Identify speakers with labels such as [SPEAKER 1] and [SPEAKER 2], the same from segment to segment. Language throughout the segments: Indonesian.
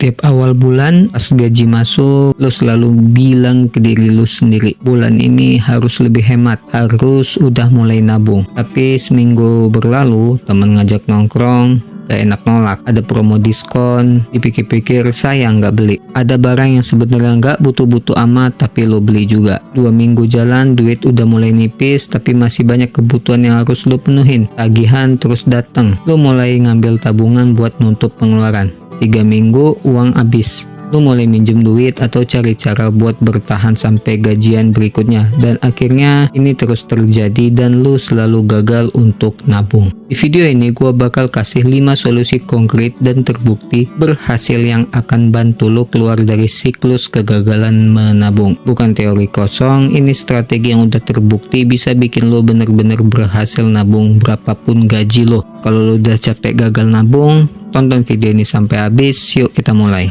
[SPEAKER 1] Setiap awal bulan pas gaji masuk, lo selalu bilang ke diri lo sendiri, bulan ini harus lebih hemat, harus udah mulai nabung. Tapi seminggu berlalu, temen ngajak nongkrong, gak enak nolak. Ada promo diskon, dipikir-pikir sayang gak beli. Ada barang yang sebenarnya gak butuh-butuh amat tapi lo beli juga. 2 minggu jalan, duit udah mulai nipis tapi masih banyak kebutuhan yang harus lo penuhin. Tagihan terus datang, lo mulai ngambil tabungan buat nutup pengeluaran. 3 minggu uang habis, lu mulai minjem duit atau cari cara buat bertahan sampai gajian berikutnya, dan akhirnya ini terus terjadi dan lu selalu gagal untuk nabung. Di video ini gua bakal kasih 5 solusi konkret dan terbukti berhasil yang akan bantu lu keluar dari siklus kegagalan menabung. Bukan teori kosong, ini strategi yang udah terbukti bisa bikin lu bener-bener berhasil nabung berapapun gaji lu. Kalau lu udah capek gagal nabung, tonton video ini sampai habis. Yuk kita mulai.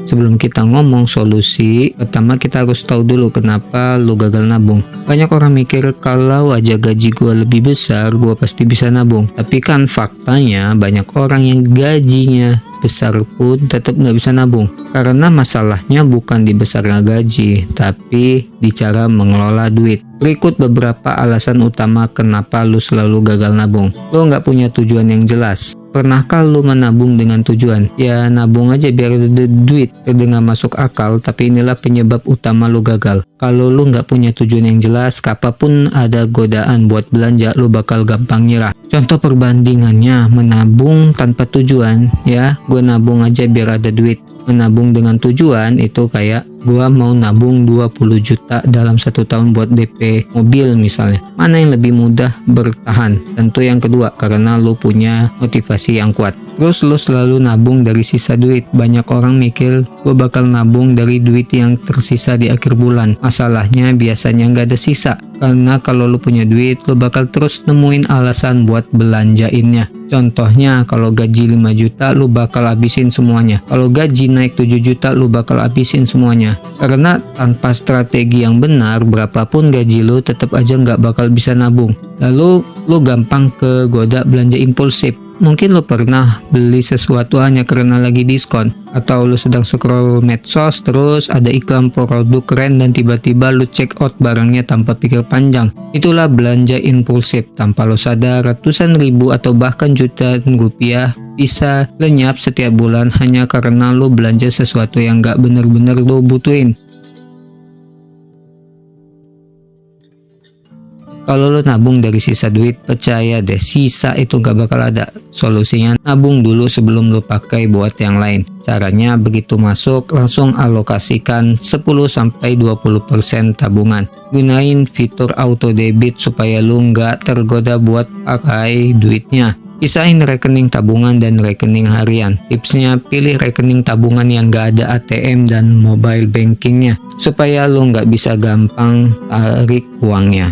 [SPEAKER 1] Sebelum kita ngomong solusi, pertama kita harus tahu dulu kenapa lu gagal nabung. Banyak orang mikir kalau aja gaji gua lebih besar, gua pasti bisa nabung. Tapi kan faktanya banyak orang yang gajinya besar pun tetap nggak bisa nabung. Karena masalahnya bukan di besarnya gaji, tapi di cara mengelola duit. Berikut beberapa alasan utama kenapa lu selalu gagal nabung. Lu nggak punya tujuan yang jelas. Pernahkah lu menabung dengan tujuan? Ya nabung aja biar ada duit. Terdengar masuk akal, tapi inilah penyebab utama lu gagal. Kalau lu nggak punya tujuan yang jelas, kapanpun ada godaan buat belanja, lu bakal gampang nyerah. Contoh perbandingannya, menabung tanpa tujuan, ya gue nabung aja biar ada duit. Menabung dengan tujuan itu kayak gua mau nabung 20 juta dalam 1 tahun buat DP mobil misalnya. Mana yang lebih mudah bertahan? Tentu yang kedua, karena lu punya motivasi yang kuat. Terus lu selalu nabung dari sisa duit. Banyak orang mikir gua bakal nabung dari duit yang tersisa di akhir bulan. Masalahnya biasanya nggak ada sisa. Karena kalau lu punya duit, lu bakal terus nemuin alasan buat belanjainnya. Contohnya, kalau gaji 5 juta, lu bakal habisin semuanya. Kalau gaji naik 7 juta, lu bakal habisin semuanya. Karena tanpa strategi yang benar, berapapun gaji lu tetap aja nggak bakal bisa nabung. Lalu, lu gampang kegoda belanja impulsif. Mungkin lo pernah beli sesuatu hanya karena lagi diskon, atau lo sedang scroll medsos terus ada iklan produk keren dan tiba-tiba lo check out barangnya tanpa pikir panjang. Itulah belanja impulsif. Tanpa lo sadar, ratusan ribu atau bahkan jutaan rupiah bisa lenyap setiap bulan hanya karena lo belanja sesuatu yang gak bener-bener lo butuhin. Kalau lo nabung dari sisa duit, percaya deh, sisa itu gak bakal ada. Solusinya, nabung dulu sebelum lo pakai buat yang lain. Caranya, begitu masuk, langsung alokasikan 10-20% tabungan. Gunain fitur auto debit supaya lo gak tergoda buat pakai duitnya. Pisahin rekening tabungan dan rekening harian. Tipsnya, pilih rekening tabungan yang gak ada ATM dan mobile bankingnya, supaya lo gak bisa gampang tarik uangnya.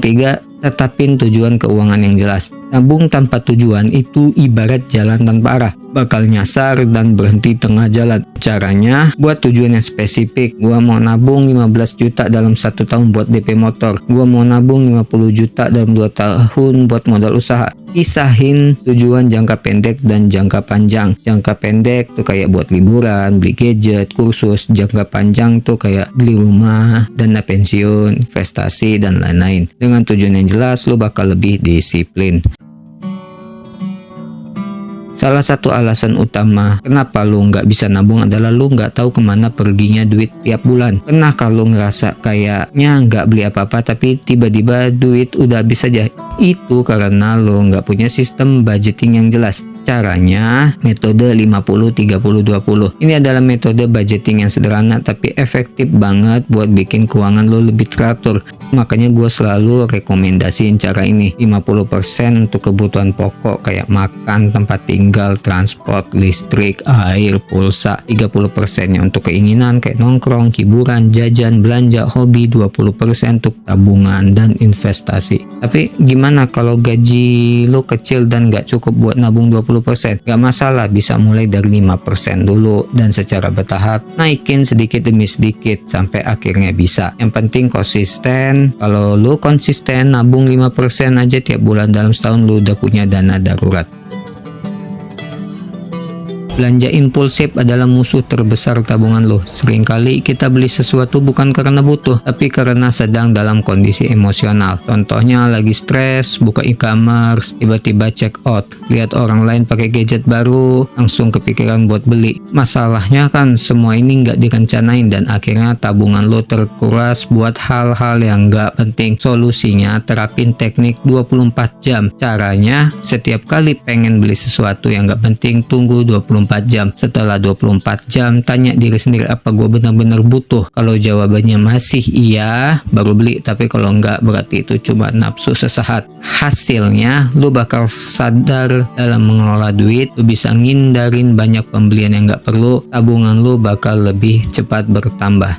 [SPEAKER 1] 3. Tetapin tujuan keuangan yang jelas. Nabung tanpa tujuan itu ibarat jalan tanpa arah. Bakal nyasar dan berhenti tengah jalan. Caranya, buat tujuan yang spesifik. Gua mau nabung 15 juta dalam 1 tahun buat DP motor. Gua mau nabung 50 juta dalam 2 tahun buat modal usaha. Pisahin tujuan jangka pendek dan jangka panjang. Jangka pendek tuh kayak buat liburan, beli gadget, kursus. Jangka panjang tuh kayak beli rumah, dana pensiun, investasi, dan lain-lain. Dengan tujuan yang jelas, lo bakal lebih disiplin. Salah satu alasan utama kenapa lu nggak bisa nabung adalah lu nggak tahu kemana perginya duit tiap bulan. Pernah kalau ngerasa kayaknya nggak beli apa-apa tapi tiba-tiba duit udah habis saja? Itu karena lu nggak punya sistem budgeting yang jelas. Caranya, metode 50-30-20. Ini adalah metode budgeting yang sederhana tapi efektif banget buat bikin keuangan lo lebih teratur. Makanya gue selalu rekomendasiin cara ini. 50% untuk kebutuhan pokok kayak makan, tempat tinggal, transport, listrik, air, pulsa. 30%-nya untuk keinginan kayak nongkrong, hiburan, jajan, belanja, hobi. 20% untuk tabungan dan investasi. Tapi gimana kalau gaji lo kecil dan gak cukup buat nabung 20%? Gak masalah, bisa mulai dari 5% dulu dan secara bertahap naikin sedikit demi sedikit sampai akhirnya bisa. Yang penting konsisten. Kalau lu konsisten nabung 5% aja tiap bulan dalam setahun, lu udah punya dana darurat. Belanja impulsif adalah musuh terbesar tabungan lo. Seringkali kita beli sesuatu bukan karena butuh, tapi karena sedang dalam kondisi emosional. Contohnya lagi stres, buka e-commerce, tiba-tiba check out, lihat orang lain pakai gadget baru, langsung kepikiran buat beli. Masalahnya kan semua ini nggak direncanain dan akhirnya tabungan lo terkuras buat hal-hal yang nggak penting. Solusinya terapin teknik 24 jam. Caranya, setiap kali pengen beli sesuatu yang nggak penting, tunggu 24 jam. Setelah 24 jam, tanya diri sendiri, apa gue benar-benar butuh? Kalau jawabannya masih iya, baru beli. Tapi kalau nggak, berarti itu cuma nafsu sesaat. Hasilnya, lu bakal sadar dalam mengelola duit, lu bisa ngindarin banyak pembelian yang nggak perlu, tabungan lu bakal lebih cepat bertambah.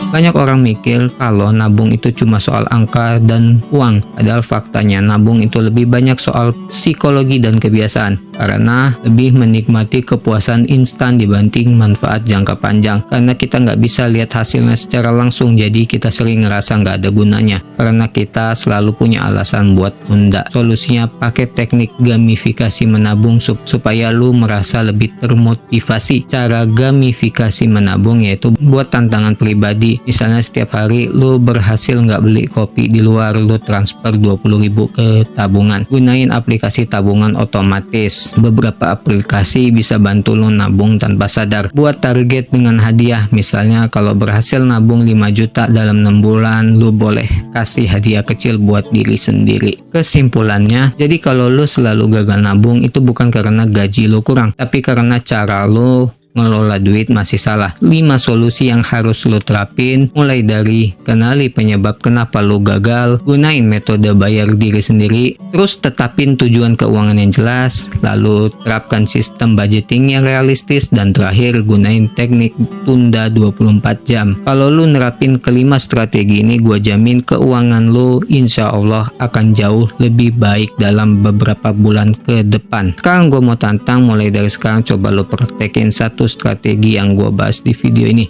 [SPEAKER 1] Banyak orang mikir kalau nabung itu cuma soal angka dan uang, padahal faktanya nabung itu lebih banyak soal psikologi dan kebiasaan, karena lebih menikmati kepuasan instan dibanding manfaat jangka panjang. Karena kita nggak bisa lihat hasilnya secara langsung, jadi kita sering ngerasa nggak ada gunanya, karena kita selalu punya alasan buat tunda. Solusinya pakai teknik gamifikasi menabung supaya lu merasa lebih termotivasi. Cara gamifikasi menabung yaitu buat tantangan pribadi. Misalnya setiap hari lu berhasil nggak beli kopi di luar, lu transfer 20.000 ke tabungan. Gunain aplikasi tabungan otomatis. Beberapa aplikasi bisa bantu lu nabung tanpa sadar. Buat target dengan hadiah. Misalnya kalau berhasil nabung 5 juta dalam 6 bulan, lu boleh kasih hadiah kecil buat diri sendiri. Kesimpulannya, jadi kalau lu selalu gagal nabung itu bukan karena gaji lu kurang, tapi karena cara lu ngelola duit masih salah. 5 solusi yang harus lo terapin, mulai dari kenali penyebab kenapa lo gagal, gunain metode bayar diri sendiri, terus tetapin tujuan keuangan yang jelas, lalu terapkan sistem budgeting yang realistis, dan terakhir gunain teknik tunda 24 jam. Kalau lo nerapin kelima strategi ini, gua jamin keuangan lo insya Allah akan jauh lebih baik dalam beberapa bulan ke depan. Sekarang gua mau tantang, mulai dari sekarang coba lo praktekin satu strategi yang gue bahas di video ini.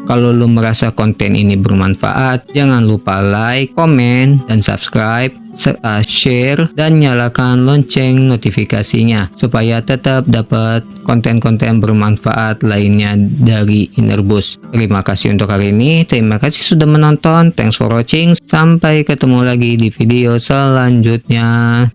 [SPEAKER 1] Kalau lo merasa konten ini bermanfaat, jangan lupa like, komen, dan subscribe, share, dan nyalakan lonceng notifikasinya supaya tetap dapat konten-konten bermanfaat lainnya dari Innerboost. Terima kasih untuk hari ini, terima kasih sudah menonton, thanks for watching, sampai ketemu lagi di video selanjutnya.